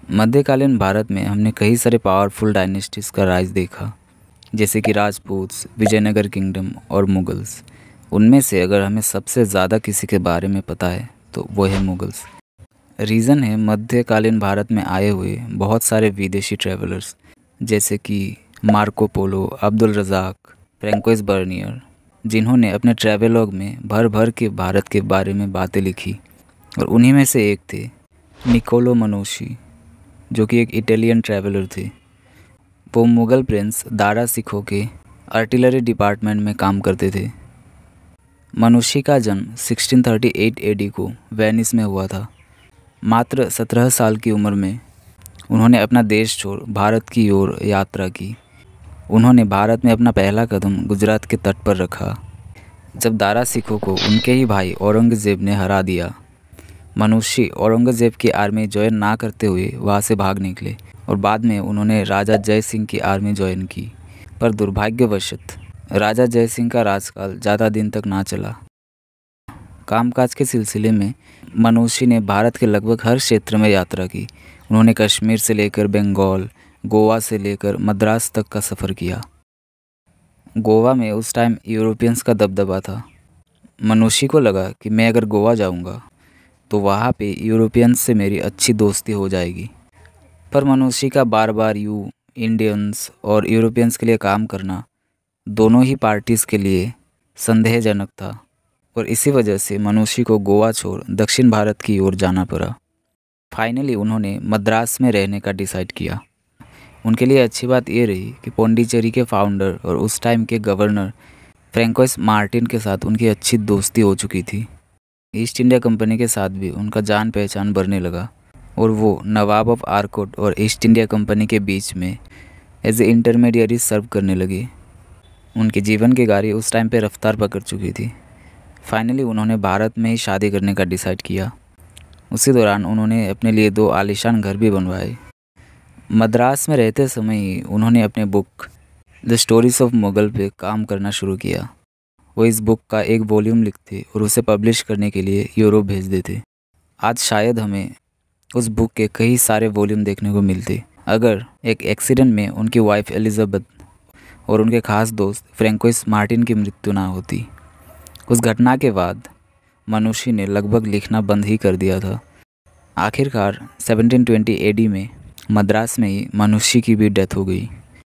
मध्यकालीन भारत में हमने कई सारे पावरफुल डायनेस्टीज़ का राज देखा, जैसे कि राजपूत्स, विजयनगर किंगडम और मुगल्स। उनमें से अगर हमें सबसे ज़्यादा किसी के बारे में पता है तो वो है मुगल्स। रीज़न है मध्यकालीन भारत में आए हुए बहुत सारे विदेशी ट्रैवलर्स, जैसे कि Marco Polo, Abdul Razzaq, Francois Bernier, जिन्होंने अपने ट्रैवेलॉग में भर भर के भारत के बारे में बातें लिखी। और उन्हीं में से एक थे निकोलो मनोशी, जो कि एक इटालियन ट्रैवलर थे। वो मुग़ल प्रिंस दारा सिखो के आर्टिलरी डिपार्टमेंट में काम करते थे। मनोशी का जन्म 1638 एडी को वेनिस में हुआ था। मात्र 17 साल की उम्र में उन्होंने अपना देश छोड़ भारत की ओर यात्रा की। उन्होंने भारत में अपना पहला कदम गुजरात के तट पर रखा, जब दारा सिखो को उनके ही भाई औरंगज़ेब ने हरा दिया। मनोशी औरंगज़ेब की आर्मी ज्वाइन ना करते हुए वहाँ से भाग निकले और बाद में उन्होंने राजा जय सिंह की आर्मी ज्वाइन की। पर दुर्भाग्यवशत राजा जय सिंह का राजकाल ज़्यादा दिन तक ना चला। कामकाज के सिलसिले में मनोशी ने भारत के लगभग हर क्षेत्र में यात्रा की। उन्होंने कश्मीर से लेकर बंगाल, गोवा से लेकर मद्रास तक का सफ़र किया। गोवा में उस टाइम यूरोपियंस का दबदबा था। मनोशी को लगा कि मैं अगर गोवा जाऊंगा तो वहाँ पे यूरोपियंस से मेरी अच्छी दोस्ती हो जाएगी। पर मनोशी का बार बार इंडियंस और यूरोपियंस के लिए काम करना दोनों ही पार्टीज़ के लिए संदेहजनक था, और इसी वजह से मनोशी को गोवा छोड़ दक्षिण भारत की ओर जाना पड़ा। फाइनली उन्होंने मद्रास में रहने का डिसाइड किया। उनके लिए अच्छी बात ये रही कि पौंडीचेरी के फाउंडर और उस टाइम के गवर्नर फ्रैंकोइस मार्टिन के साथ उनकी अच्छी दोस्ती हो चुकी थी। ईस्ट इंडिया कंपनी के साथ भी उनका जान पहचान बढ़ने लगा और वो नवाब ऑफ आर्कोट और ईस्ट इंडिया कंपनी के बीच में एज ए इंटरमीडियरी सर्व करने लगे। उनके जीवन की गाड़ी उस टाइम पे रफ्तार पकड़ चुकी थी। फाइनली उन्होंने भारत में ही शादी करने का डिसाइड किया। उसी दौरान उन्होंने अपने लिए 2 आलीशान घर भी बनवाए। मद्रास में रहते समय ही उन्होंने अपने book the stories of Mughal पे काम करना शुरू किया। वो इस बुक का एक वॉल्यूम लिखते और उसे पब्लिश करने के लिए यूरोप भेज देते। आज शायद हमें उस बुक के कई सारे वॉल्यूम देखने को मिलते अगर एक एक्सीडेंट में उनकी वाइफ एलिजाबेथ और उनके खास दोस्त फ्रैंकोइस मार्टिन की मृत्यु ना होती। उस घटना के बाद मनोशी ने लगभग लिखना बंद ही कर दिया था। आखिरकार 1720 एडी में मद्रास में ही मनोशी की भी डेथ हो गई।